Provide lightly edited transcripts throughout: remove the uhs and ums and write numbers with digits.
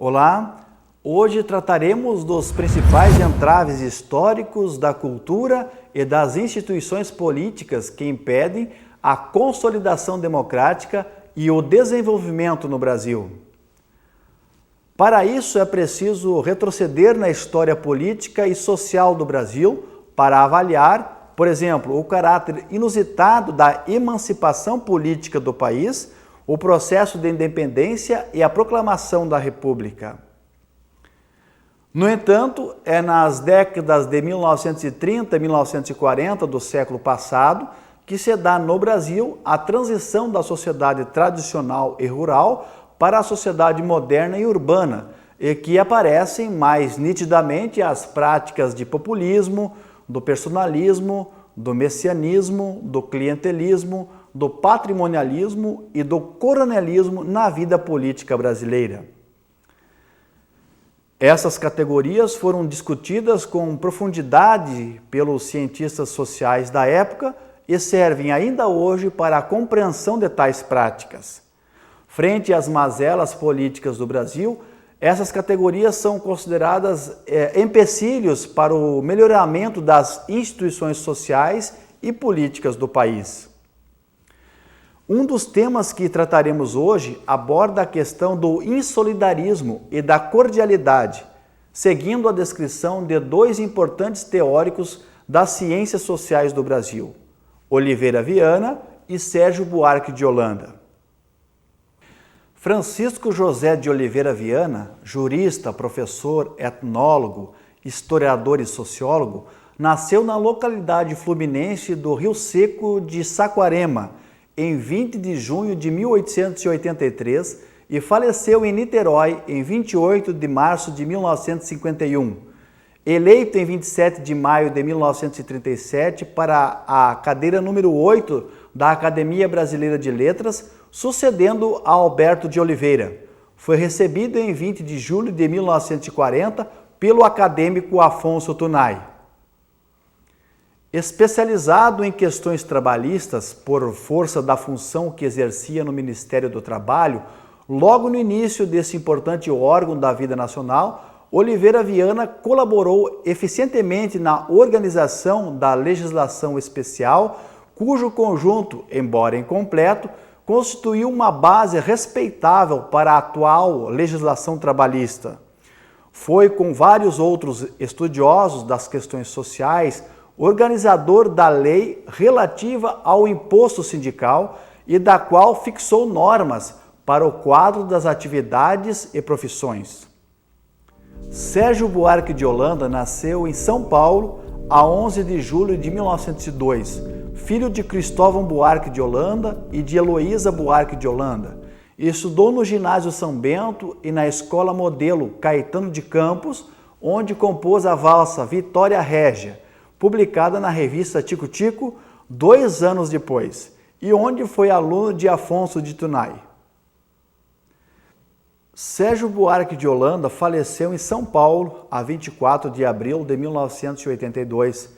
Olá, hoje trataremos dos principais entraves históricos da cultura e das instituições políticas que impedem a consolidação democrática e o desenvolvimento no Brasil. Para isso é preciso retroceder na história política e social do Brasil para avaliar, por exemplo, o caráter inusitado da emancipação política do país, o processo de independência e a proclamação da República. No entanto, é nas décadas de 1930 e 1940 do século passado que se dá no Brasil a transição da sociedade tradicional e rural para a sociedade moderna e urbana, e que aparecem mais nitidamente as práticas de populismo, do personalismo, do messianismo, do clientelismo, do patrimonialismo e do coronelismo na vida política brasileira. Essas categorias foram discutidas com profundidade pelos cientistas sociais da época e servem ainda hoje para a compreensão de tais práticas. Frente às mazelas políticas do Brasil, essas categorias são consideradas empecilhos para o melhoramento das instituições sociais e políticas do país. Um dos temas que trataremos hoje aborda a questão do insolidarismo e da cordialidade, seguindo a descrição de dois importantes teóricos das ciências sociais do Brasil, Oliveira Viana e Sérgio Buarque de Holanda. Francisco José de Oliveira Viana, jurista, professor, etnólogo, historiador e sociólogo, nasceu na localidade fluminense do Rio Seco de Saquarema, em 20 de junho de 1883 e faleceu em Niterói em 28 de março de 1951. Eleito em 27 de maio de 1937 para a cadeira número 8 da Academia Brasileira de Letras, sucedendo a Alberto de Oliveira. Foi recebido em 20 de julho de 1940 pelo acadêmico Afonso Tunay. Especializado em questões trabalhistas por força da função que exercia no Ministério do Trabalho, logo no início desse importante órgão da vida nacional, Oliveira Viana colaborou eficientemente na organização da legislação especial, cujo conjunto, embora incompleto, constituiu uma base respeitável para a atual legislação trabalhista. Foi, com vários outros estudiosos das questões sociais, organizador da lei relativa ao imposto sindical e da qual fixou normas para o quadro das atividades e profissões. Sérgio Buarque de Holanda nasceu em São Paulo a 11 de julho de 1902, filho de Cristóvão Buarque de Holanda e de Heloísa Buarque de Holanda. Estudou no Ginásio São Bento e na Escola Modelo Caetano de Campos, onde compôs a valsa Vitória Régia, publicada na revista Tico Tico 2 anos depois, e onde foi aluno de Afonso de Tunay. Sérgio Buarque de Holanda faleceu em São Paulo a 24 de abril de 1982.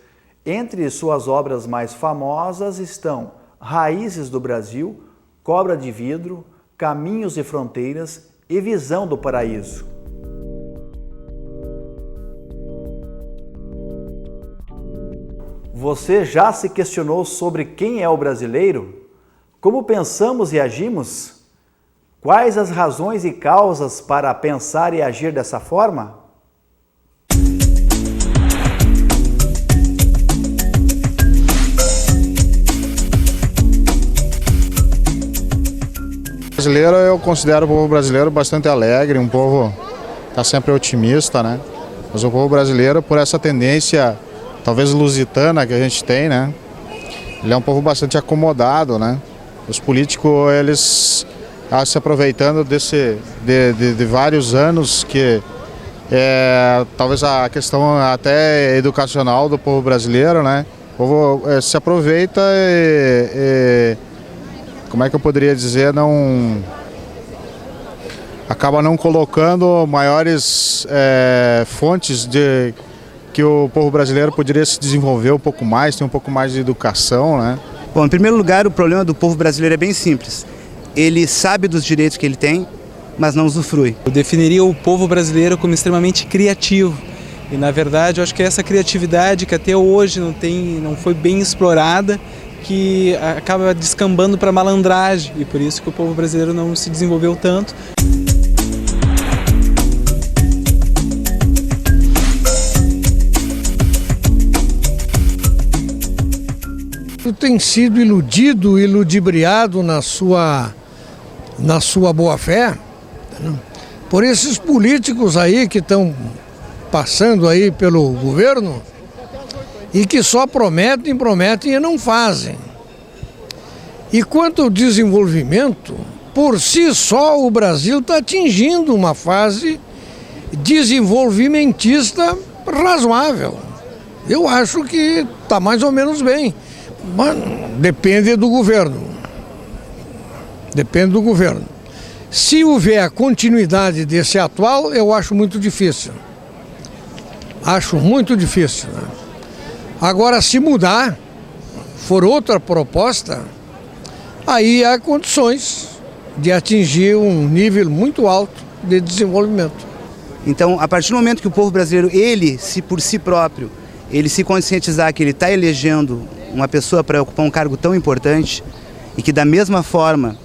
Entre suas obras mais famosas estão Raízes do Brasil, Cobra de Vidro, Caminhos e Fronteiras e Visão do Paraíso. Você já se questionou sobre quem é o brasileiro? Como pensamos e agimos? Quais as razões e causas para pensar e agir dessa forma? Eu considero o povo brasileiro bastante alegre, um povo que está sempre otimista, né? Mas o povo brasileiro, por essa tendência talvez lusitana que a gente tem, né? Ele é um povo bastante acomodado, né? Os políticos, eles se aproveitando de vários anos que talvez a questão até educacional do povo brasileiro, né? O povo se aproveita como é que eu poderia dizer, acaba não colocando maiores fontes de que o povo brasileiro poderia se desenvolver um pouco mais, ter um pouco mais de educação, né? Bom, em primeiro lugar, o problema do povo brasileiro é bem simples. Ele sabe dos direitos que ele tem, mas não usufrui. Eu definiria o povo brasileiro como extremamente criativo. E, na verdade, eu acho que essa criatividade que até hoje não foi bem explorada, que acaba descambando para malandragem, e por isso que o povo brasileiro não se desenvolveu tanto. Tem sido iludido, ludibriado na sua boa-fé por esses políticos aí que estão passando aí pelo governo e que só prometem e não fazem. E quanto ao desenvolvimento, por si só o Brasil está atingindo uma fase desenvolvimentista razoável. Eu acho que está mais ou menos bem. Mas depende do governo. Depende do governo. Se houver a continuidade desse atual, eu acho muito difícil. Acho muito difícil, né? Agora, se mudar, for outra proposta, aí há condições de atingir um nível muito alto de desenvolvimento. Então, a partir do momento que o povo brasileiro, por si próprio, ele se conscientizar que ele está elegendo uma pessoa para ocupar um cargo tão importante e que da mesma forma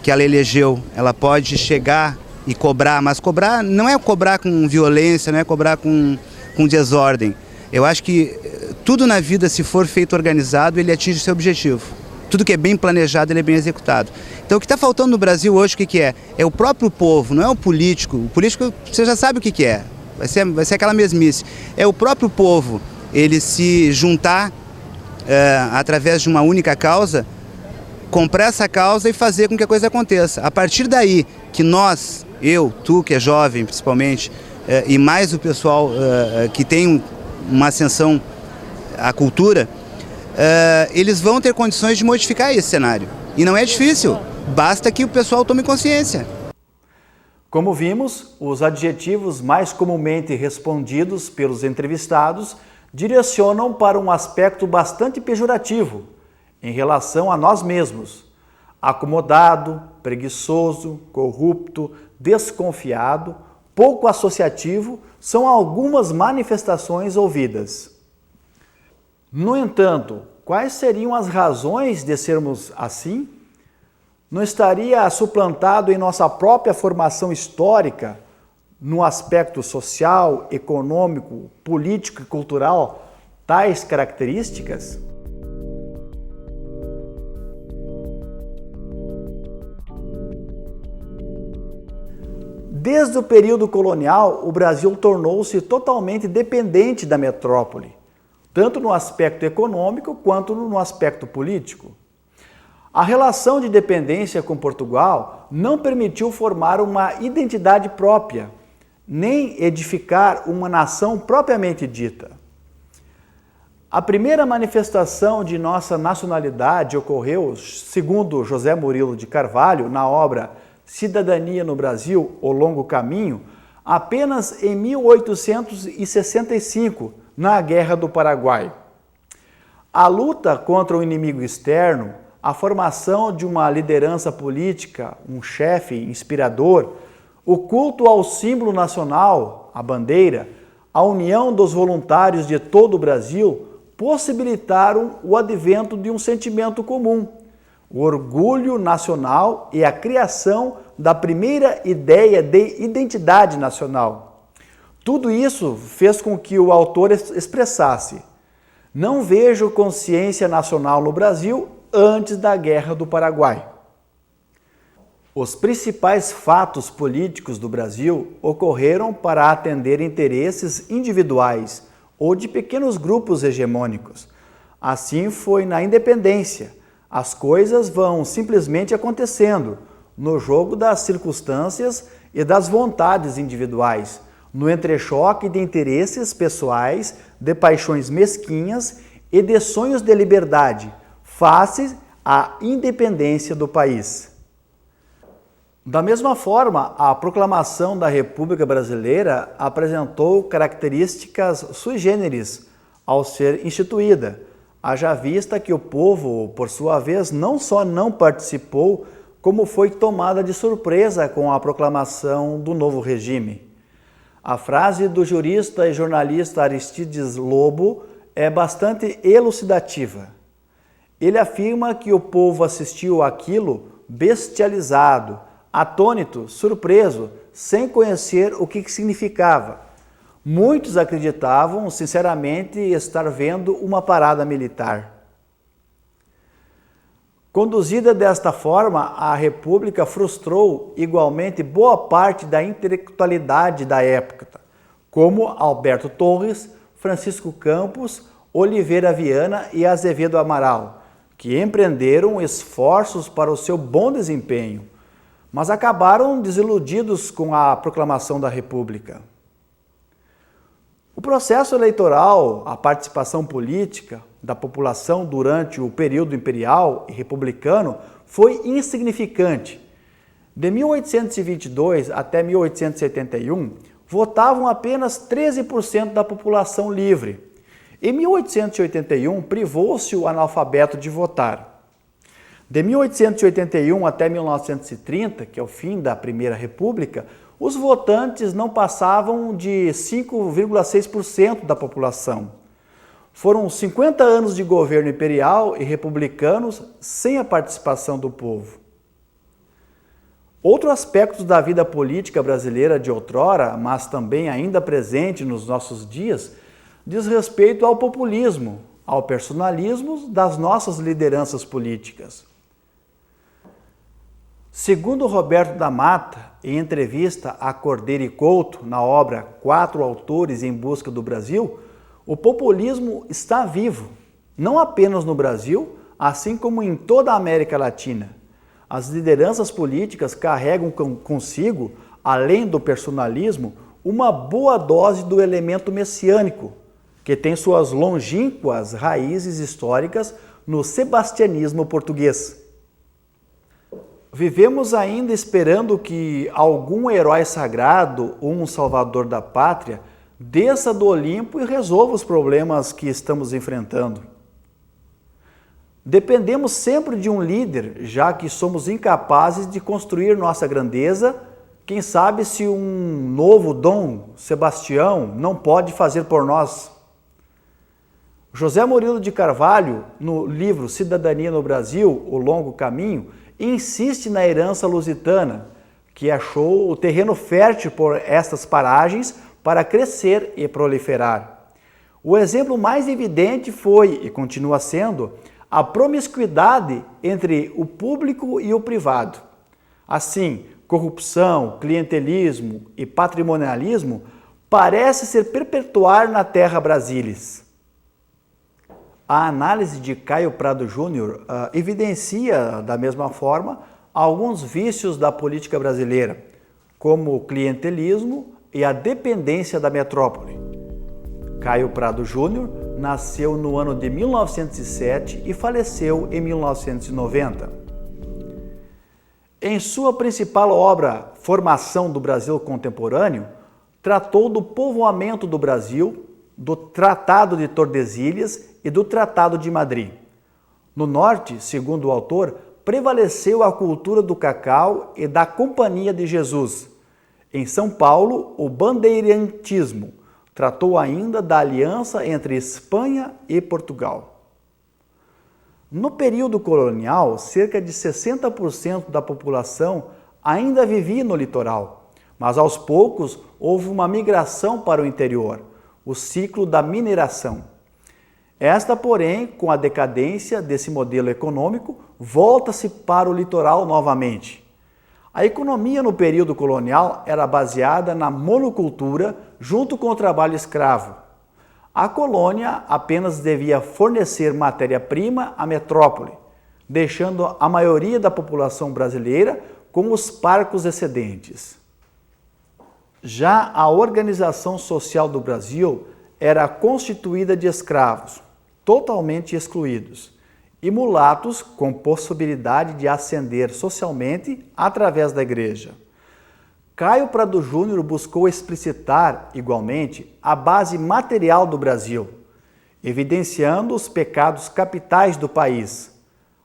que ela elegeu, ela pode chegar e cobrar, mas cobrar não é cobrar com violência, não é cobrar com desordem. Eu acho que tudo na vida, se for feito organizado, ele atinge seu objetivo. Tudo que é bem planejado, ele é bem executado. Então o que está faltando no Brasil hoje, o que é? É o próprio povo, não é o político. O político, você já sabe o que é. Vai ser aquela mesmice. É o próprio povo, ele se juntar através de uma única causa, comprar essa causa e fazer com que a coisa aconteça. A partir daí que nós, eu, tu que é jovem principalmente, e mais o pessoal que tem uma ascensão à cultura, eles vão ter condições de modificar esse cenário. E não é difícil, basta que o pessoal tome consciência. Como vimos, os adjetivos mais comumente respondidos pelos entrevistados direcionam para um aspecto bastante pejorativo em relação a nós mesmos. Acomodado, preguiçoso, corrupto, desconfiado, pouco associativo são algumas manifestações ouvidas. No entanto, quais seriam as razões de sermos assim? Não estaria suplantado em nossa própria formação histórica, no aspecto social, econômico, político e cultural, tais características? Desde o período colonial, o Brasil tornou-se totalmente dependente da metrópole, tanto no aspecto econômico quanto no aspecto político. A relação de dependência com Portugal não permitiu formar uma identidade própria, nem edificar uma nação propriamente dita. A primeira manifestação de nossa nacionalidade ocorreu, segundo José Murilo de Carvalho, na obra Cidadania no Brasil, O Longo Caminho, apenas em 1865, na Guerra do Paraguai. A luta contra o inimigo externo, a formação de uma liderança política, um chefe inspirador, o culto ao símbolo nacional, a bandeira, a união dos voluntários de todo o Brasil possibilitaram o advento de um sentimento comum, o orgulho nacional e a criação da primeira ideia de identidade nacional. Tudo isso fez com que o autor expressasse: não vejo consciência nacional no Brasil antes da Guerra do Paraguai. Os principais fatos políticos do Brasil ocorreram para atender interesses individuais ou de pequenos grupos hegemônicos. Assim foi na independência. As coisas vão simplesmente acontecendo no jogo das circunstâncias e das vontades individuais, no entrechoque de interesses pessoais, de paixões mesquinhas e de sonhos de liberdade, face à independência do país. Da mesma forma, a proclamação da República Brasileira apresentou características sui generis ao ser instituída, haja vista que o povo, por sua vez, não só não participou, como foi tomada de surpresa com a proclamação do novo regime. A frase do jurista e jornalista Aristides Lobo é bastante elucidativa. Ele afirma que o povo assistiu àquilo bestializado, atônito, surpreso, sem conhecer o que significava. Muitos acreditavam, sinceramente, estar vendo uma parada militar. Conduzida desta forma, a República frustrou igualmente boa parte da intelectualidade da época, como Alberto Torres, Francisco Campos, Oliveira Viana e Azevedo Amaral, que empreenderam esforços para o seu bom desempenho, mas acabaram desiludidos com a proclamação da República. O processo eleitoral, a participação política da população durante o período imperial e republicano foi insignificante. De 1822 até 1871, votavam apenas 13% da população livre. Em 1881, privou-se o analfabeto de votar. De 1881 até 1930, que é o fim da Primeira República, os votantes não passavam de 5,6% da população. Foram 50 anos de governo imperial e republicanos sem a participação do povo. Outro aspecto da vida política brasileira de outrora, mas também ainda presente nos nossos dias, diz respeito ao populismo, ao personalismo das nossas lideranças políticas. Segundo Roberto da Mata, em entrevista a Cordeiro e Couto, na obra Quatro Autores em Busca do Brasil, o populismo está vivo, não apenas no Brasil, assim como em toda a América Latina. As lideranças políticas carregam consigo, além do personalismo, uma boa dose do elemento messiânico, que tem suas longínquas raízes históricas no sebastianismo português. Vivemos ainda esperando que algum herói sagrado ou um salvador da pátria desça do Olimpo e resolva os problemas que estamos enfrentando. Dependemos sempre de um líder, já que somos incapazes de construir nossa grandeza. Quem sabe se um novo Dom Sebastião não pode fazer por nós. José Murilo de Carvalho, no livro Cidadania no Brasil, O Longo Caminho, insiste na herança lusitana, que achou o terreno fértil por estas paragens para crescer e proliferar. O exemplo mais evidente foi, e continua sendo, a promiscuidade entre o público e o privado. Assim, corrupção, clientelismo e patrimonialismo parecem ser perpetuar na terra Brasilis. A análise de Caio Prado Júnior evidencia, da mesma forma, alguns vícios da política brasileira, como o clientelismo e a dependência da metrópole. Caio Prado Júnior nasceu no ano de 1907 e faleceu em 1990. Em sua principal obra, Formação do Brasil Contemporâneo, tratou do povoamento do Brasil, do Tratado de Tordesilhas e do Tratado de Madrid. No norte, segundo o autor, prevaleceu a cultura do cacau e da Companhia de Jesus. Em São Paulo, o bandeirantismo tratou ainda da aliança entre Espanha e Portugal. No período colonial, cerca de 60% da população ainda vivia no litoral, mas aos poucos houve uma migração para o interior, o ciclo da mineração. Esta, porém, com a decadência desse modelo econômico, volta-se para o litoral novamente. A economia no período colonial era baseada na monocultura junto com o trabalho escravo. A colônia apenas devia fornecer matéria-prima à metrópole, deixando a maioria da população brasileira com os parcos excedentes. Já a organização social do Brasil era constituída de escravos, totalmente excluídos, e mulatos com possibilidade de ascender socialmente através da igreja. Caio Prado Júnior buscou explicitar, igualmente, a base material do Brasil, evidenciando os pecados capitais do país: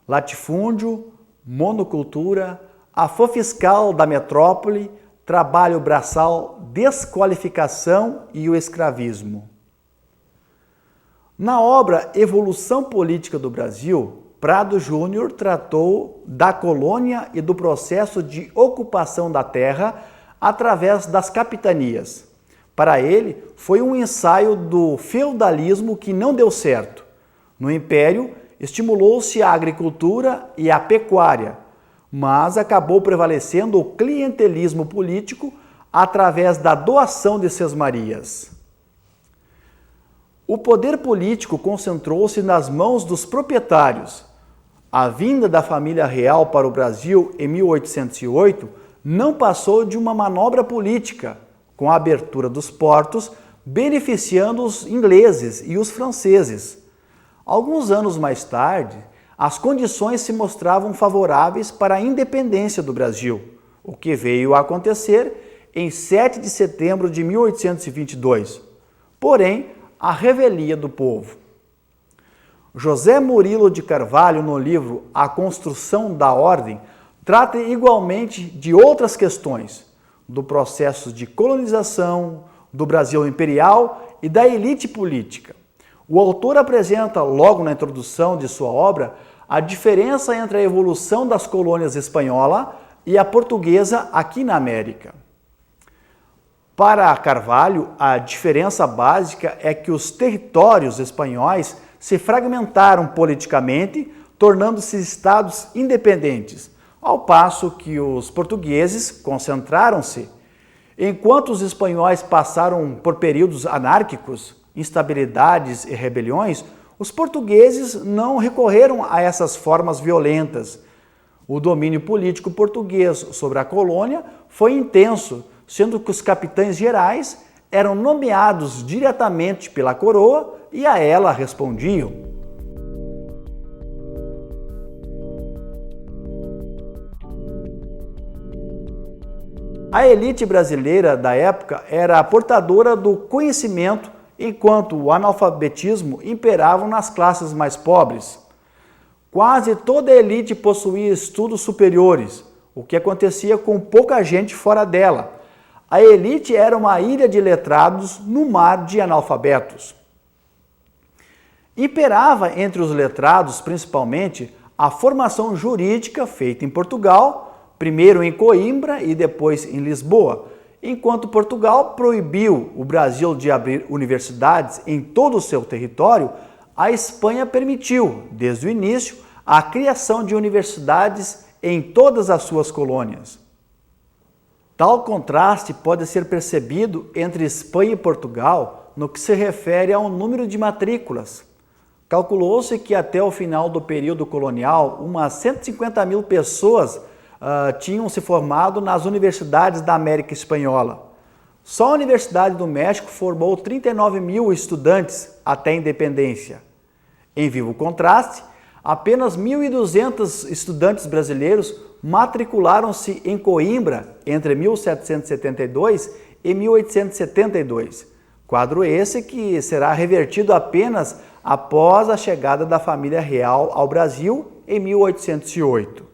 latifúndio, monocultura, afã fiscal da metrópole, trabalho braçal, desqualificação e o escravismo. Na obra Evolução Política do Brasil, Prado Júnior tratou da colônia e do processo de ocupação da terra através das capitanias. Para ele, foi um ensaio do feudalismo que não deu certo. No Império, estimulou-se a agricultura e a pecuária, mas acabou prevalecendo o clientelismo político através da doação de sesmarias. O poder político concentrou-se nas mãos dos proprietários. A vinda da família real para o Brasil em 1808 não passou de uma manobra política, com a abertura dos portos, beneficiando os ingleses e os franceses. Alguns anos mais tarde, as condições se mostravam favoráveis para a independência do Brasil, o que veio a acontecer em 7 de setembro de 1822. Porém, a revelia do povo. José Murilo de Carvalho, no livro A Construção da Ordem, trata igualmente de outras questões, do processo de colonização, do Brasil imperial e da elite política. O autor apresenta, logo na introdução de sua obra, a diferença entre a evolução das colônias espanhola e a portuguesa aqui na América. Para Carvalho, a diferença básica é que os territórios espanhóis se fragmentaram politicamente, tornando-se estados independentes, ao passo que os portugueses concentraram-se. Enquanto os espanhóis passaram por períodos anárquicos, instabilidades e rebeliões, os portugueses não recorreram a essas formas violentas. O domínio político português sobre a colônia foi intenso, sendo que os capitães gerais eram nomeados diretamente pela coroa e a ela respondiam. A elite brasileira da época era a portadora do conhecimento, enquanto o analfabetismo imperava nas classes mais pobres. Quase toda a elite possuía estudos superiores, o que acontecia com pouca gente fora dela. A elite era uma ilha de letrados no mar de analfabetos. Imperava entre os letrados, principalmente, a formação jurídica feita em Portugal, primeiro em Coimbra e depois em Lisboa, enquanto Portugal proibiu o Brasil de abrir universidades em todo o seu território, a Espanha permitiu, desde o início, a criação de universidades em todas as suas colônias. Tal contraste pode ser percebido entre Espanha e Portugal no que se refere ao número de matrículas. Calculou-se que até o final do período colonial, umas 150 mil pessoas tinham se formado nas universidades da América Espanhola. Só a Universidade do México formou 39 mil estudantes até a independência. Em vivo contraste, apenas 1.200 estudantes brasileiros matricularam-se em Coimbra entre 1772 e 1872. Quadro esse que será revertido apenas após a chegada da família real ao Brasil em 1808.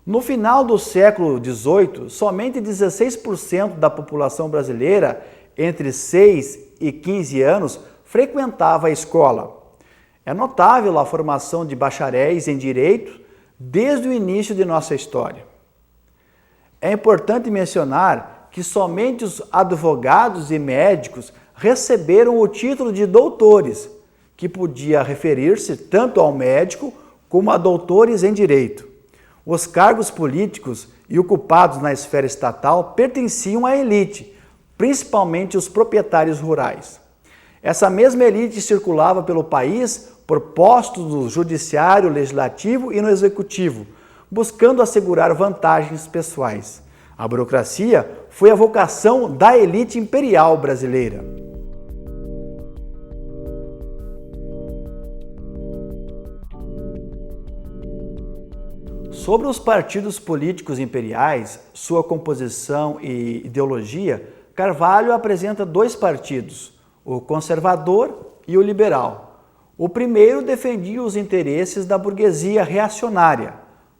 No final do século XVIII, somente 16% da população brasileira, entre 6 e 15 anos, frequentava a escola. É notável a formação de bacharéis em direito desde o início de nossa história. É importante mencionar que somente os advogados e médicos receberam o título de doutores, que podia referir-se tanto ao médico como a doutores em direito. Os cargos políticos e ocupados na esfera estatal pertenciam à elite, principalmente os proprietários rurais. Essa mesma elite circulava pelo país por postos no judiciário, legislativo e no executivo, buscando assegurar vantagens pessoais. A burocracia foi a vocação da elite imperial brasileira. Sobre os partidos políticos imperiais, sua composição e ideologia, Carvalho apresenta dois partidos, o conservador e o liberal. O primeiro defendia os interesses da burguesia reacionária,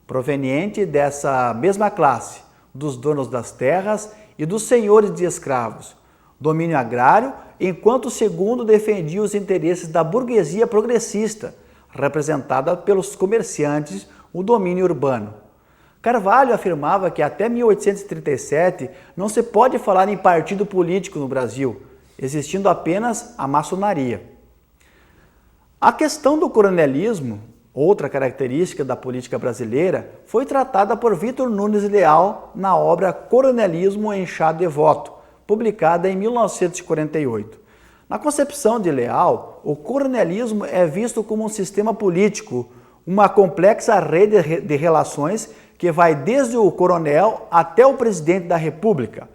proveniente dessa mesma classe, dos donos das terras e dos senhores de escravos, domínio agrário, enquanto o segundo defendia os interesses da burguesia progressista, representada pelos comerciantes, o domínio urbano. Carvalho afirmava que até 1837 não se pode falar em partido político no Brasil, existindo apenas a maçonaria. A questão do coronelismo, outra característica da política brasileira, foi tratada por Vitor Nunes Leal na obra Coronelismo em Chá de Voto, publicada em 1948. Na concepção de Leal, o coronelismo é visto como um sistema político, uma complexa rede de relações que vai desde o coronel até o presidente da República,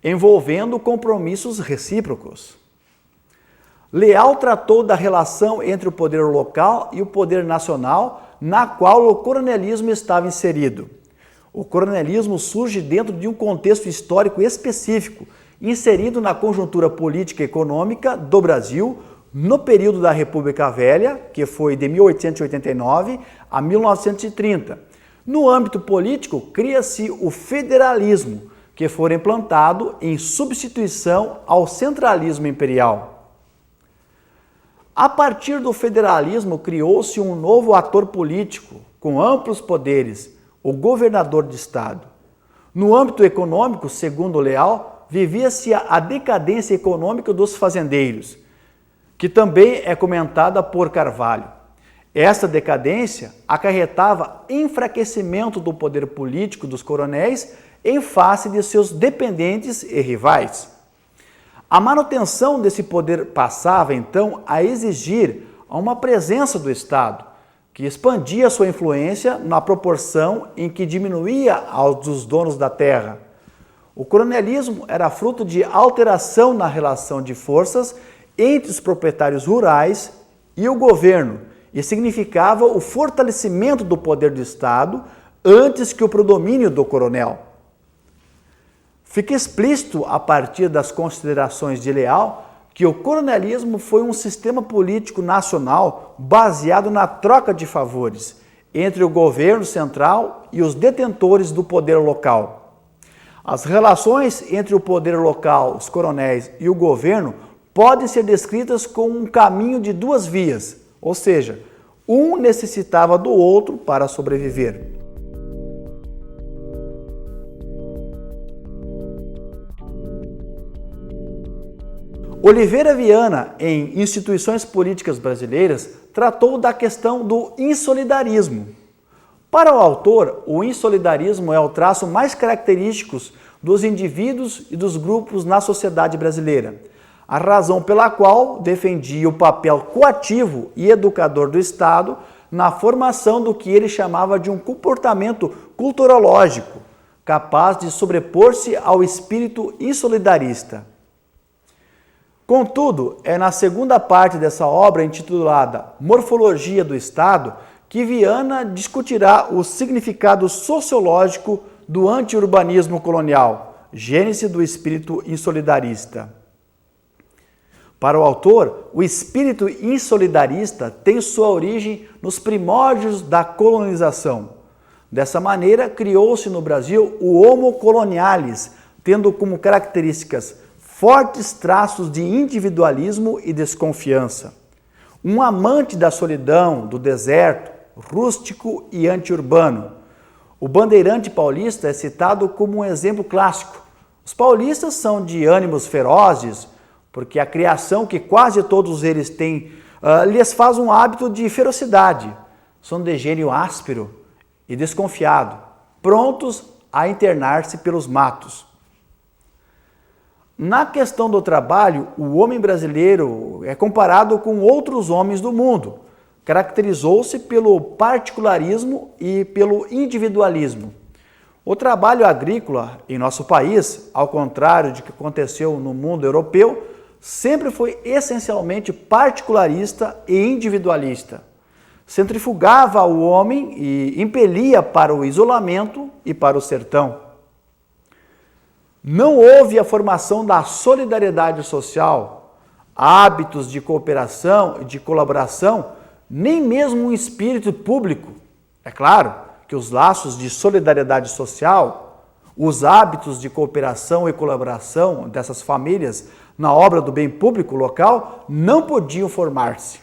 envolvendo compromissos recíprocos. Leal tratou da relação entre o poder local e o poder nacional, na qual o coronelismo estava inserido. O coronelismo surge dentro de um contexto histórico específico, inserido na conjuntura política e econômica do Brasil, no período da República Velha, que foi de 1889 a 1930. No âmbito político, cria-se o federalismo, que foi implantado em substituição ao centralismo imperial. A partir do federalismo, criou-se um novo ator político, com amplos poderes, o governador de estado. No âmbito econômico, segundo Leal, vivia-se a decadência econômica dos fazendeiros, que também é comentada por Carvalho. Essa decadência acarretava enfraquecimento do poder político dos coronéis em face de seus dependentes e rivais. A manutenção desse poder passava, então, a exigir uma presença do Estado, que expandia sua influência na proporção em que diminuía aos dos donos da terra. O coronelismo era fruto de alteração na relação de forças entre os proprietários rurais e o governo, e significava o fortalecimento do poder do Estado antes que o predomínio do coronel. Fica explícito, a partir das considerações de Leal, que o coronelismo foi um sistema político nacional baseado na troca de favores entre o governo central e os detentores do poder local. As relações entre o poder local, os coronéis e o governo podem ser descritas como um caminho de duas vias, ou seja, um necessitava do outro para sobreviver. Oliveira Viana, em Instituições Políticas Brasileiras, tratou da questão do insolidarismo. Para o autor, o insolidarismo é o traço mais característico dos indivíduos e dos grupos na sociedade brasileira, a razão pela qual defendia o papel coativo e educador do Estado na formação do que ele chamava de um comportamento culturológico, capaz de sobrepor-se ao espírito insolidarista. Contudo, é na segunda parte dessa obra, intitulada Morfologia do Estado, que Viana discutirá o significado sociológico do anti-urbanismo colonial, gênese do espírito insolidarista. Para o autor, o espírito insolidarista tem sua origem nos primórdios da colonização. Dessa maneira, criou-se no Brasil o homo colonialis, tendo como características fortes traços de individualismo e desconfiança. Um amante da solidão, do deserto, rústico e anti-urbano. O bandeirante paulista é citado como um exemplo clássico. Os paulistas são de ânimos ferozes, porque a criação que quase todos eles têm lhes faz um hábito de ferocidade. São de gênio áspero e desconfiado, prontos a internar-se pelos matos. Na questão do trabalho, o homem brasileiro é comparado com outros homens do mundo. Caracterizou-se pelo particularismo e pelo individualismo. O trabalho agrícola em nosso país, ao contrário de que aconteceu no mundo europeu, sempre foi essencialmente particularista e individualista. Centrifugava o homem e impelia para o isolamento e para o sertão. Não houve a formação da solidariedade social, hábitos de cooperação e de colaboração, nem mesmo um espírito público, é claro, que os laços de solidariedade social, os hábitos de cooperação e colaboração dessas famílias na obra do bem público local não podiam formar-se.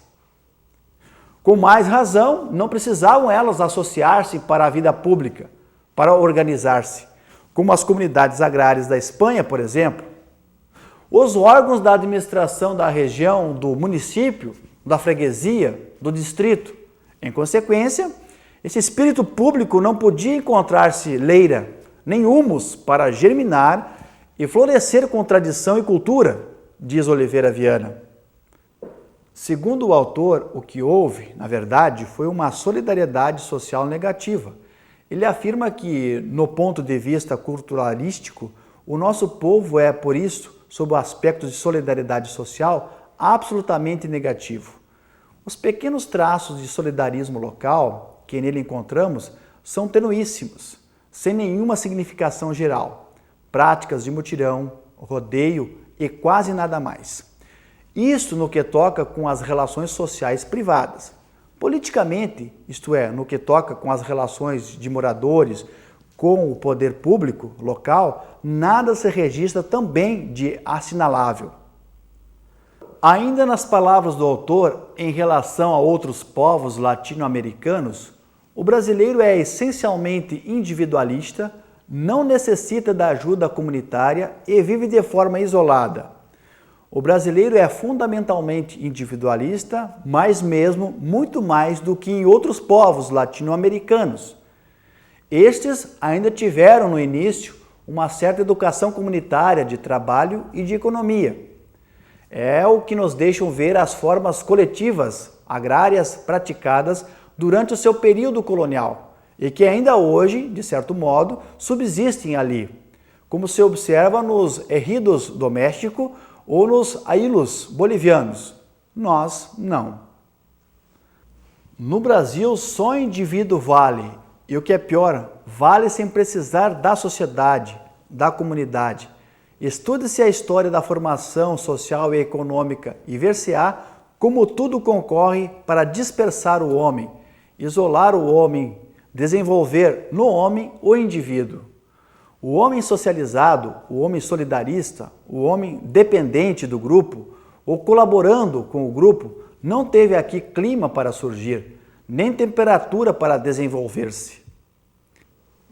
Com mais razão, não precisavam elas associar-se para a vida pública, para organizar-se, como as comunidades agrárias da Espanha, por exemplo. Os órgãos da administração da região, do município, da freguesia, do distrito. Em consequência, esse espírito público não podia encontrar-se leira, nem humus para germinar e florescer com tradição e cultura, diz Oliveira Viana. Segundo o autor, o que houve, na verdade, foi uma solidariedade social negativa. Ele afirma que, no ponto de vista culturalístico, o nosso povo é, por isso, sob o aspecto de solidariedade social, absolutamente negativo. Os pequenos traços de solidarismo local que nele encontramos são tenuíssimos, sem nenhuma significação geral, práticas de mutirão, rodeio e quase nada mais. Isso no que toca com as relações sociais privadas. Politicamente, isto é, no que toca com as relações de moradores com o poder público local, nada se registra também de assinalável. Ainda nas palavras do autor, em relação a outros povos latino-americanos, o brasileiro é essencialmente individualista, não necessita da ajuda comunitária e vive de forma isolada. O brasileiro é fundamentalmente individualista, mas mesmo muito mais do que em outros povos latino-americanos. Estes ainda tiveram no início uma certa educação comunitária de trabalho e de economia. É o que nos deixam ver as formas coletivas agrárias praticadas durante o seu período colonial e que ainda hoje, de certo modo, subsistem ali, como se observa nos ejidos domésticos ou nos ailos bolivianos. Nós, não. No Brasil, só o indivíduo vale, e o que é pior, vale sem precisar da sociedade, da comunidade. Estude-se a história da formação social e econômica e ver-se-á como tudo concorre para dispersar o homem, isolar o homem, desenvolver no homem o indivíduo. O homem socializado, o homem solidarista, o homem dependente do grupo ou colaborando com o grupo não teve aqui clima para surgir, nem temperatura para desenvolver-se.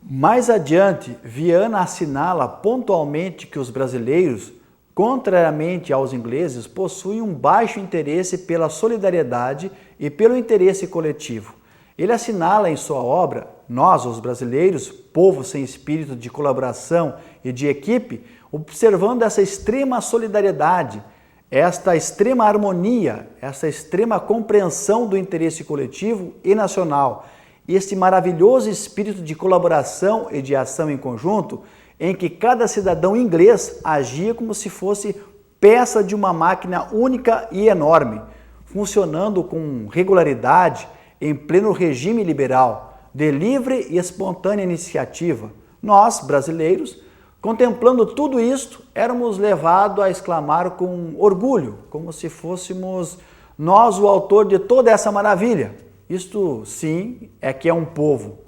Mais adiante, Viana assinala pontualmente que os brasileiros, contrariamente aos ingleses, possuem um baixo interesse pela solidariedade e pelo interesse coletivo. Ele assinala em sua obra, nós, os brasileiros, povo sem espírito de colaboração e de equipe, observando essa extrema solidariedade, esta extrema harmonia, essa extrema compreensão do interesse coletivo e nacional, este maravilhoso espírito de colaboração e de ação em conjunto, em que cada cidadão inglês agia como se fosse peça de uma máquina única e enorme, funcionando com regularidade em pleno regime liberal, de livre e espontânea iniciativa. Nós, brasileiros, contemplando tudo isto, éramos levados a exclamar com orgulho, como se fôssemos nós o autor de toda essa maravilha. Isto, sim, é que é um povo.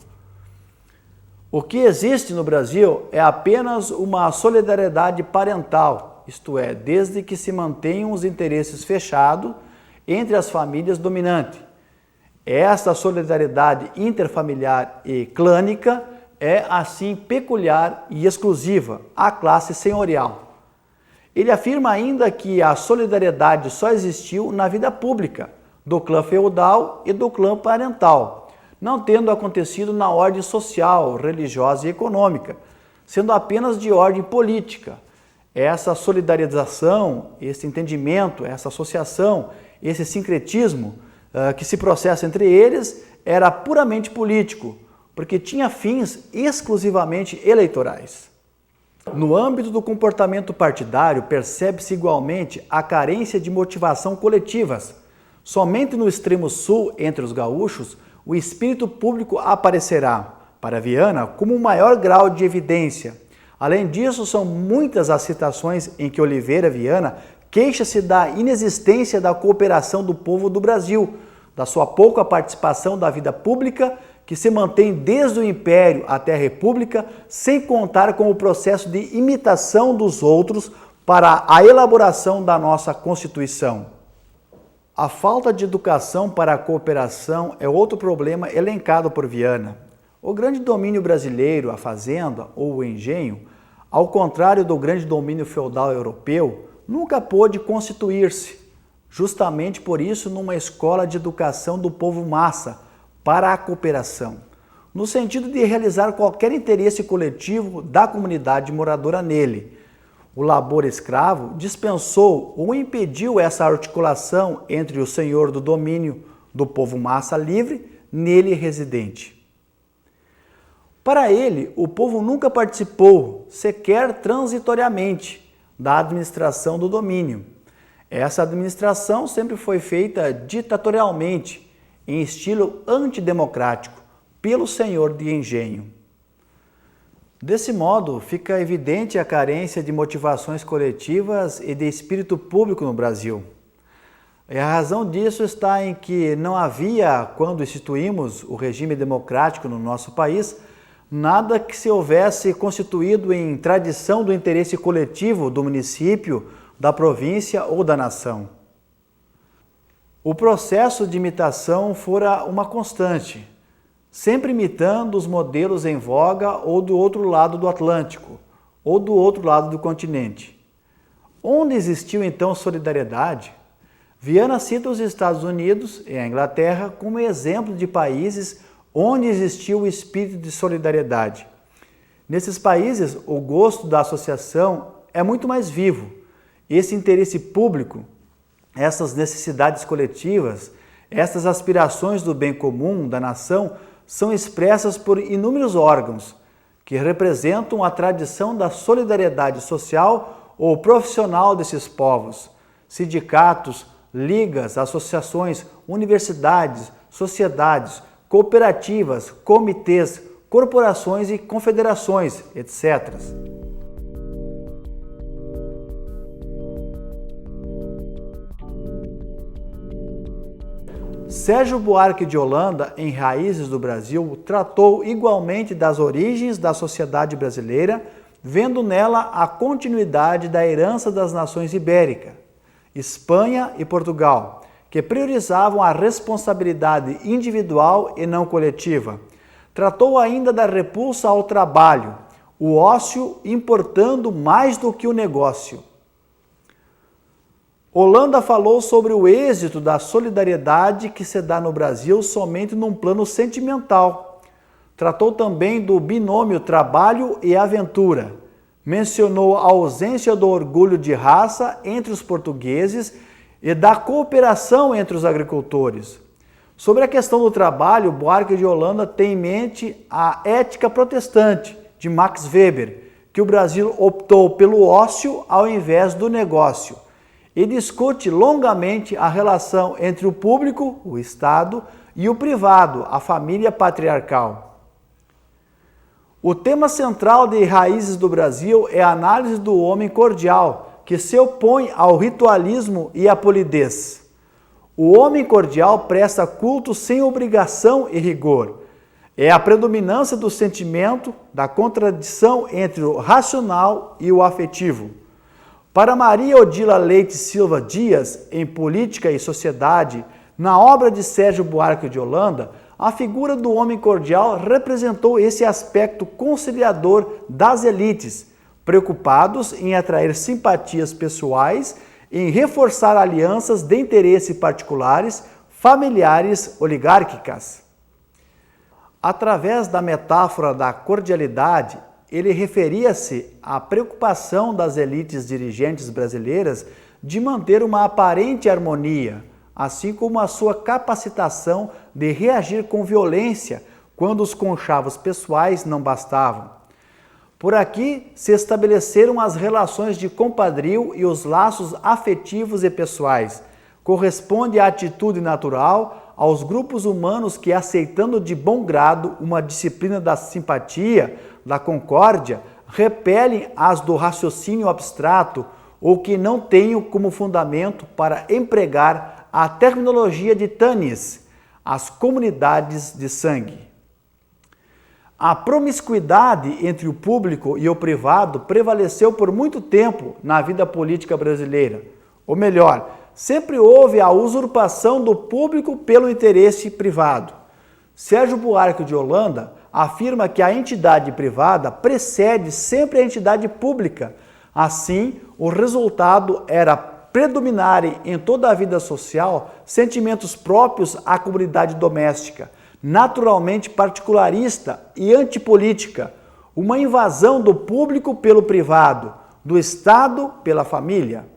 O que existe no Brasil é apenas uma solidariedade parental, isto é, desde que se mantenham os interesses fechados entre as famílias dominantes. Esta solidariedade interfamiliar e clânica é, assim, peculiar e exclusiva à classe senhorial. Ele afirma ainda que a solidariedade só existiu na vida pública, do clã feudal e do clã parental, não tendo acontecido na ordem social, religiosa e econômica, sendo apenas de ordem política. Essa solidarização, esse entendimento, essa associação, esse sincretismo que se processa entre eles era puramente político, porque tinha fins exclusivamente eleitorais. No âmbito do comportamento partidário, percebe-se igualmente a carência de motivação coletivas. Somente no extremo sul, entre os gaúchos, o espírito público aparecerá, para Viana, como um maior grau de evidência. Além disso, são muitas as citações em que Oliveira Viana queixa-se da inexistência da cooperação do povo do Brasil, da sua pouca participação da vida pública que se mantém desde o Império até a República, sem contar com o processo de imitação dos outros para a elaboração da nossa Constituição. A falta de educação para a cooperação é outro problema elencado por Viana. O grande domínio brasileiro, a fazenda ou o engenho, ao contrário do grande domínio feudal europeu, nunca pôde constituir-se, justamente por isso numa escola de educação do povo massa para a cooperação, no sentido de realizar qualquer interesse coletivo da comunidade moradora nele. O labor escravo dispensou ou impediu essa articulação entre o senhor do domínio do povo massa livre nele residente. Para ele, o povo nunca participou, sequer transitoriamente, da administração do domínio. Essa administração sempre foi feita ditatorialmente, em estilo antidemocrático, pelo senhor de engenho. Desse modo, fica evidente a carência de motivações coletivas e de espírito público no Brasil. E a razão disso está em que não havia, quando instituímos o regime democrático no nosso país, nada que se houvesse constituído em tradição do interesse coletivo do município, da província ou da nação. O processo de imitação fora uma constante, sempre imitando os modelos em voga ou do outro lado do Atlântico, ou do outro lado do continente. Onde existiu então solidariedade? Viana cita os Estados Unidos e a Inglaterra como exemplo de países onde existiu o espírito de solidariedade. Nesses países, o gosto da associação é muito mais vivo. Esse interesse público, essas necessidades coletivas, essas aspirações do bem comum da nação são expressas por inúmeros órgãos que representam a tradição da solidariedade social ou profissional desses povos, sindicatos, ligas, associações, universidades, sociedades, cooperativas, comitês, corporações e confederações, etc. Sérgio Buarque de Holanda, em Raízes do Brasil, tratou igualmente das origens da sociedade brasileira, vendo nela a continuidade da herança das nações ibéricas, Espanha e Portugal, que priorizavam a responsabilidade individual e não coletiva. Tratou ainda da repulsa ao trabalho, o ócio importando mais do que o negócio. Holanda falou sobre o êxito da solidariedade que se dá no Brasil somente num plano sentimental. Tratou também do binômio trabalho e aventura. Mencionou a ausência do orgulho de raça entre os portugueses e da cooperação entre os agricultores. Sobre a questão do trabalho, Buarque de Holanda tem em mente a ética protestante de Max Weber, que o Brasil optou pelo ócio ao invés do negócio, e discute longamente a relação entre o público, o Estado, e o privado, a família patriarcal. O tema central de Raízes do Brasil é a análise do homem cordial, que se opõe ao ritualismo e à polidez. O homem cordial presta culto sem obrigação e rigor. É a predominância do sentimento, da contradição entre o racional e o afetivo. Para Maria Odila Leite Silva Dias, em Política e Sociedade, na obra de Sérgio Buarque de Holanda, a figura do homem cordial representou esse aspecto conciliador das elites, preocupados em atrair simpatias pessoais, em reforçar alianças de interesse particulares, familiares, oligárquicas. Através da metáfora da cordialidade, ele referia-se à preocupação das elites dirigentes brasileiras de manter uma aparente harmonia, assim como a sua capacitação de reagir com violência quando os conchavos pessoais não bastavam. Por aqui se estabeleceram as relações de compadrio e os laços afetivos e pessoais. Corresponde à atitude natural aos grupos humanos que, aceitando de bom grado uma disciplina da simpatia, da concórdia, repelem as do raciocínio abstrato ou que não tenham como fundamento para empregar a terminologia de Tânis, as comunidades de sangue. A promiscuidade entre o público e o privado prevaleceu por muito tempo na vida política brasileira. Ou melhor, sempre houve a usurpação do público pelo interesse privado. Sérgio Buarque de Holanda afirma que a entidade privada precede sempre a entidade pública. Assim, o resultado era predominarem em toda a vida social sentimentos próprios à comunidade doméstica, naturalmente particularista e antipolítica, uma invasão do público pelo privado, do Estado pela família.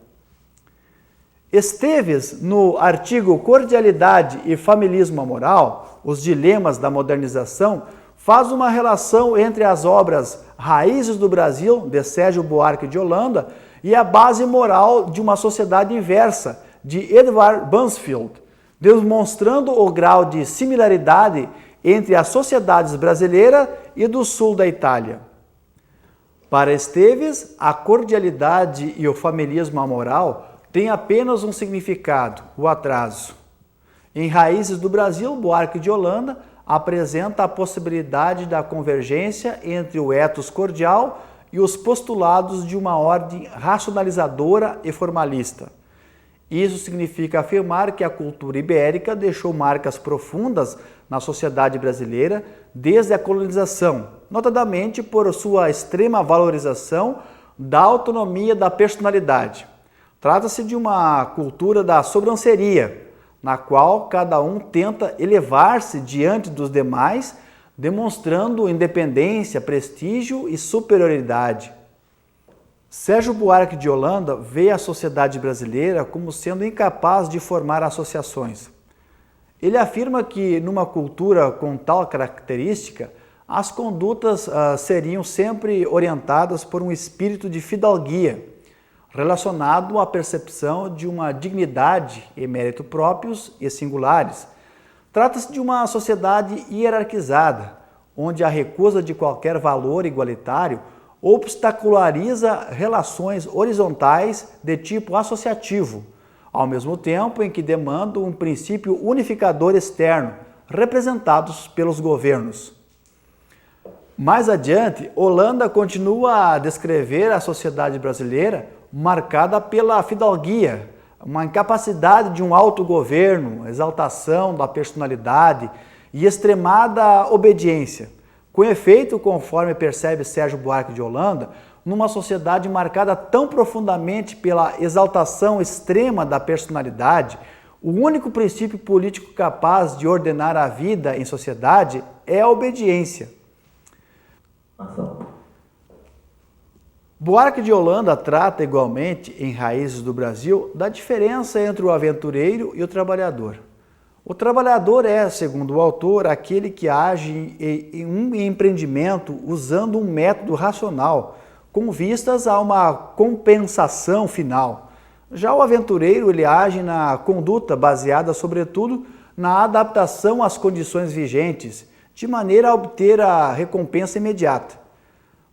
Esteves, no artigo Cordialidade e Familismo Moral, os dilemas da modernização, faz uma relação entre as obras Raízes do Brasil, de Sérgio Buarque de Holanda, e a base moral de uma sociedade inversa, de Edward Mansfield, demonstrando o grau de similaridade entre as sociedades brasileira e do sul da Itália. Para Esteves, a cordialidade e o familismo amoral têm apenas um significado, o atraso. Em Raízes do Brasil, Buarque de Holanda apresenta a possibilidade da convergência entre o ethos cordial e os postulados de uma ordem racionalizadora e formalista. Isso significa afirmar que a cultura ibérica deixou marcas profundas na sociedade brasileira desde a colonização, notadamente por sua extrema valorização da autonomia da personalidade. Trata-se de uma cultura da sobranceria, na qual cada um tenta elevar-se diante dos demais, demonstrando independência, prestígio e superioridade. Sérgio Buarque de Holanda vê a sociedade brasileira como sendo incapaz de formar associações. Ele afirma que, numa cultura com tal característica, as condutas seriam sempre orientadas por um espírito de fidalguia, relacionado à percepção de uma dignidade e mérito próprios e singulares. Trata-se de uma sociedade hierarquizada, onde a recusa de qualquer valor igualitário obstaculariza relações horizontais de tipo associativo, ao mesmo tempo em que demanda um princípio unificador externo, representados pelos governos. Mais adiante, Holanda continua a descrever a sociedade brasileira marcada pela fidalguia, uma incapacidade de um autogoverno, exaltação da personalidade e extremada obediência. Com efeito, conforme percebe Sérgio Buarque de Holanda, numa sociedade marcada tão profundamente pela exaltação extrema da personalidade, o único princípio político capaz de ordenar a vida em sociedade é a obediência. Buarque de Holanda trata igualmente, em Raízes do Brasil, da diferença entre o aventureiro e o trabalhador. O trabalhador é, segundo o autor, aquele que age em um empreendimento usando um método racional, com vistas a uma compensação final. Já o aventureiro, ele age na conduta baseada, sobretudo, na adaptação às condições vigentes, de maneira a obter a recompensa imediata.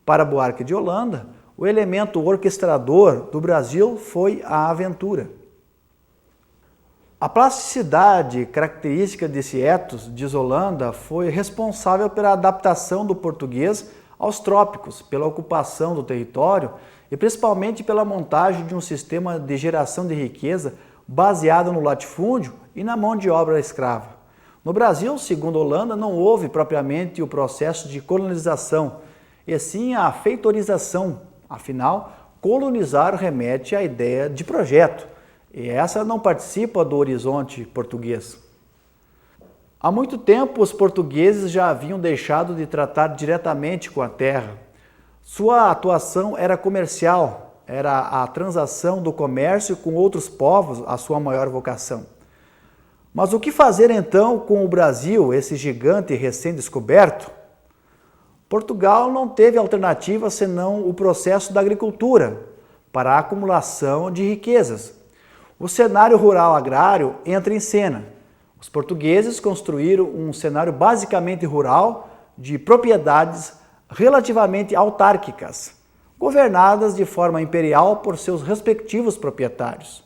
Para Buarque de Holanda, o elemento orquestrador do Brasil foi a aventura. A plasticidade característica desse ethos, diz Holanda, foi responsável pela adaptação do português aos trópicos, pela ocupação do território e principalmente pela montagem de um sistema de geração de riqueza baseado no latifúndio e na mão de obra escrava. No Brasil, segundo Holanda, não houve propriamente o processo de colonização, e sim a feitorização. Afinal, colonizar remete à ideia de projeto, e essa não participa do horizonte português. Há muito tempo, os portugueses já haviam deixado de tratar diretamente com a terra. Sua atuação era comercial, era a transação do comércio com outros povos a sua maior vocação. Mas o que fazer então com o Brasil, esse gigante recém-descoberto? Portugal não teve alternativa senão o processo da agricultura para a acumulação de riquezas. O cenário rural agrário entra em cena. Os portugueses construíram um cenário basicamente rural de propriedades relativamente autárquicas, governadas de forma imperial por seus respectivos proprietários.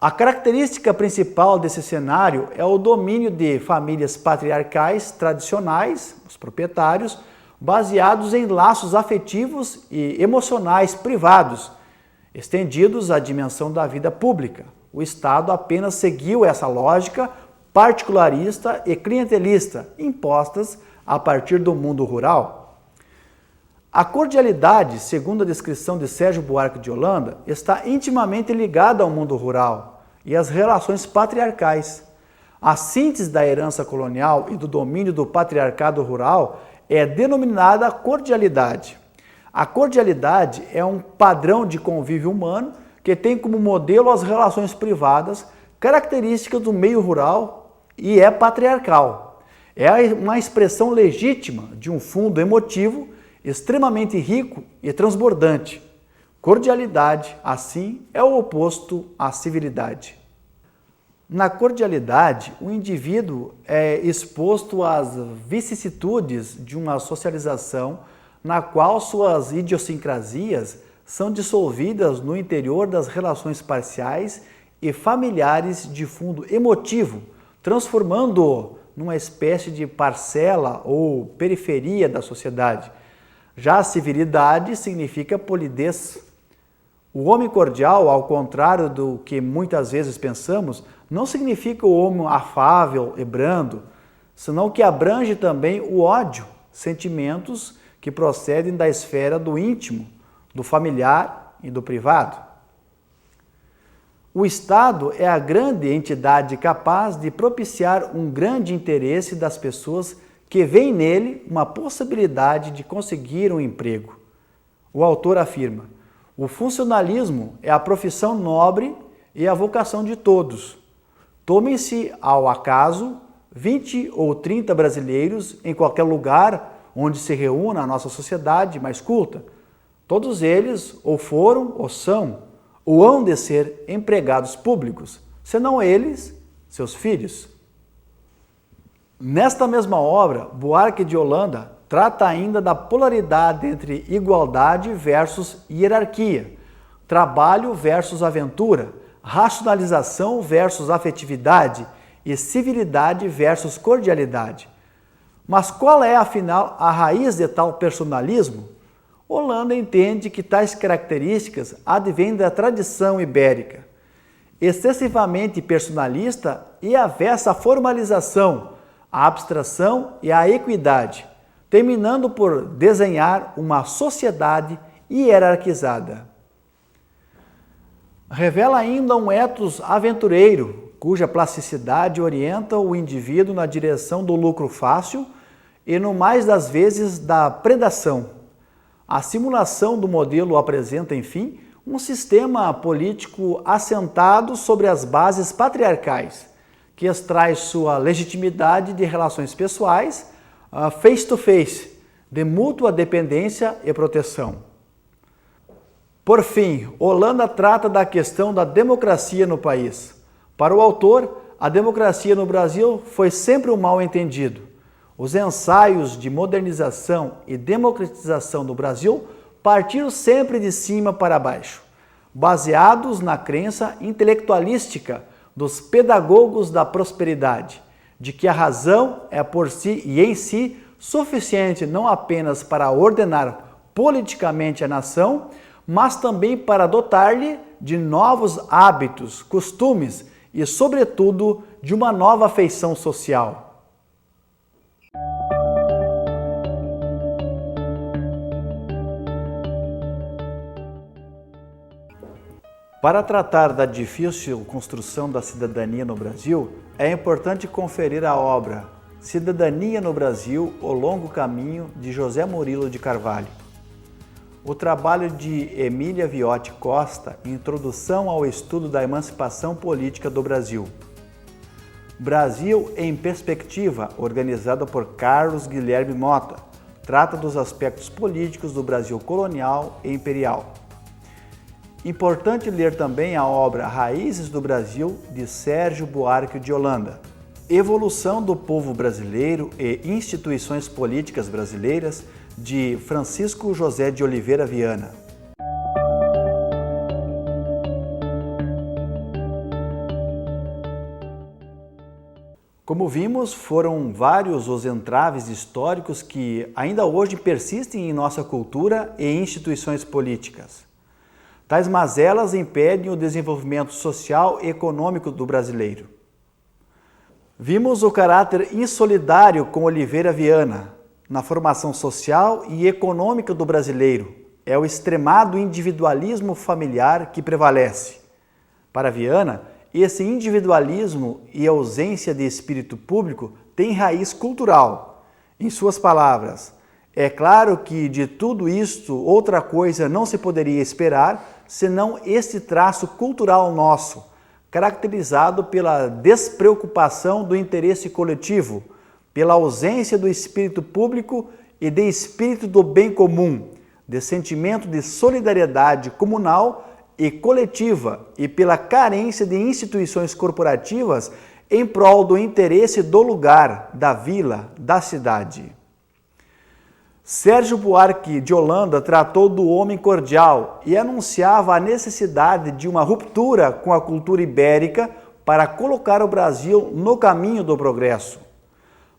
A característica principal desse cenário é o domínio de famílias patriarcais tradicionais, os proprietários, baseados em laços afetivos e emocionais privados, estendidos à dimensão da vida pública. O Estado apenas seguiu essa lógica particularista e clientelista, impostas a partir do mundo rural. A cordialidade, segundo a descrição de Sérgio Buarque de Holanda, está intimamente ligada ao mundo rural e às relações patriarcais. A síntese da herança colonial e do domínio do patriarcado rural é denominada cordialidade. A cordialidade é um padrão de convívio humano que tem como modelo as relações privadas, características do meio rural e é patriarcal. É uma expressão legítima de um fundo emotivo extremamente rico e transbordante. Cordialidade, assim, é o oposto à civilidade. Na cordialidade, o indivíduo é exposto às vicissitudes de uma socialização na qual suas idiosincrasias são dissolvidas no interior das relações parciais e familiares de fundo emotivo, transformando-o numa espécie de parcela ou periferia da sociedade. Já a civilidade significa polidez. O homem cordial, ao contrário do que muitas vezes pensamos, não significa o homem afável e brando, senão que abrange também o ódio, sentimentos que procedem da esfera do íntimo, do familiar e do privado. O Estado é a grande entidade capaz de propiciar um grande interesse das pessoas que veem nele uma possibilidade de conseguir um emprego. O autor afirma: o funcionalismo é a profissão nobre e a vocação de todos. Tomem-se ao acaso 20 ou 30 brasileiros em qualquer lugar onde se reúna a nossa sociedade mais culta. Todos eles ou foram ou são ou hão de ser empregados públicos, senão eles, seus filhos. Nesta mesma obra, Buarque de Holanda trata ainda da polaridade entre igualdade versus hierarquia, trabalho versus aventura, racionalização versus afetividade e civilidade versus cordialidade. Mas qual é, afinal, a raiz de tal personalismo? Holanda entende que tais características advêm da tradição ibérica, excessivamente personalista e avessa à formalização, à abstração e à equidade, terminando por desenhar uma sociedade hierarquizada. Revela ainda um ethos aventureiro, cuja plasticidade orienta o indivíduo na direção do lucro fácil e, no mais das vezes, da predação. A simulação do modelo apresenta, enfim, um sistema político assentado sobre as bases patriarcais, que extrai sua legitimidade de relações pessoais, face-to-face, de mútua dependência e proteção. Por fim, Holanda trata da questão da democracia no país. Para o autor, a democracia no Brasil foi sempre um mal-entendido. Os ensaios de modernização e democratização do Brasil partiram sempre de cima para baixo, baseados na crença intelectualística dos pedagogos da prosperidade, de que a razão é por si e em si suficiente não apenas para ordenar politicamente a nação, mas também para dotar-lhe de novos hábitos, costumes e, sobretudo, de uma nova feição social. Para tratar da difícil construção da cidadania no Brasil, é importante conferir a obra Cidadania no Brasil, o longo caminho, de José Murilo de Carvalho. O trabalho de Emília Viotti Costa, Introdução ao Estudo da Emancipação Política do Brasil. Brasil em Perspectiva, organizada por Carlos Guilherme Mota, trata dos aspectos políticos do Brasil colonial e imperial. Importante ler também a obra Raízes do Brasil, de Sérgio Buarque de Holanda. Evolução do Povo Brasileiro e Instituições Políticas Brasileiras, de Francisco José de Oliveira Viana. Como vimos, foram vários os entraves históricos que ainda hoje persistem em nossa cultura e instituições políticas. Tais mazelas impedem o desenvolvimento social e econômico do brasileiro. Vimos o caráter insolidário com Oliveira Viana na formação social e econômica do brasileiro. É o extremado individualismo familiar que prevalece. Para Viana, esse individualismo e ausência de espírito público tem raiz cultural. Em suas palavras, é claro que de tudo isto outra coisa não se poderia esperar senão este traço cultural nosso, caracterizado pela despreocupação do interesse coletivo, pela ausência do espírito público e de espírito do bem comum, de sentimento de solidariedade comunal e coletiva e pela carência de instituições corporativas em prol do interesse do lugar, da vila, da cidade. Sérgio Buarque de Holanda tratou do homem cordial e anunciava a necessidade de uma ruptura com a cultura ibérica para colocar o Brasil no caminho do progresso.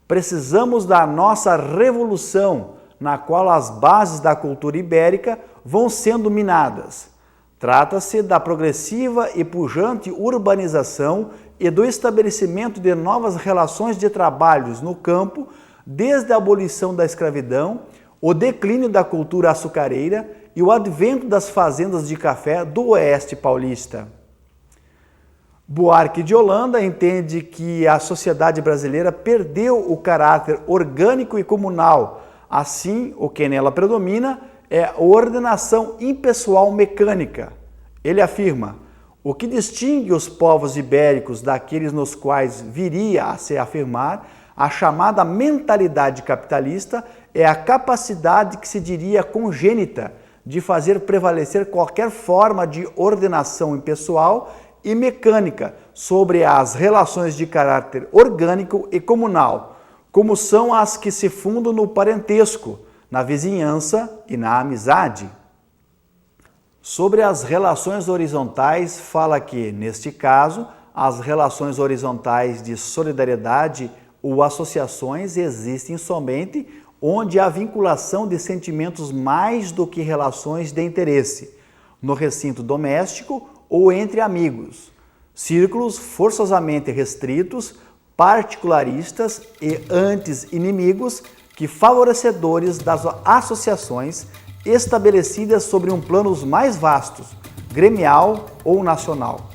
Precisamos da nossa revolução, na qual as bases da cultura ibérica vão sendo minadas. Trata-se da progressiva e pujante urbanização e do estabelecimento de novas relações de trabalhos no campo, desde a abolição da escravidão, o declínio da cultura açucareira e o advento das fazendas de café do oeste paulista. Buarque de Holanda entende que a sociedade brasileira perdeu o caráter orgânico e comunal. Assim, o que nela predomina é a ordenação impessoal mecânica. Ele afirma: o que distingue os povos ibéricos daqueles nos quais viria a se afirmar a chamada mentalidade capitalista é a capacidade que se diria congênita de fazer prevalecer qualquer forma de ordenação impessoal e mecânica sobre as relações de caráter orgânico e comunal, como são as que se fundam no parentesco, na vizinhança e na amizade. Sobre as relações horizontais, fala que, neste caso, as relações horizontais de solidariedade ou associações existem somente onde há vinculação de sentimentos mais do que relações de interesse, no recinto doméstico ou entre amigos, círculos forçosamente restritos, particularistas e antes inimigos que favorecedores das associações estabelecidas sobre um plano mais vastos, gremial ou nacional.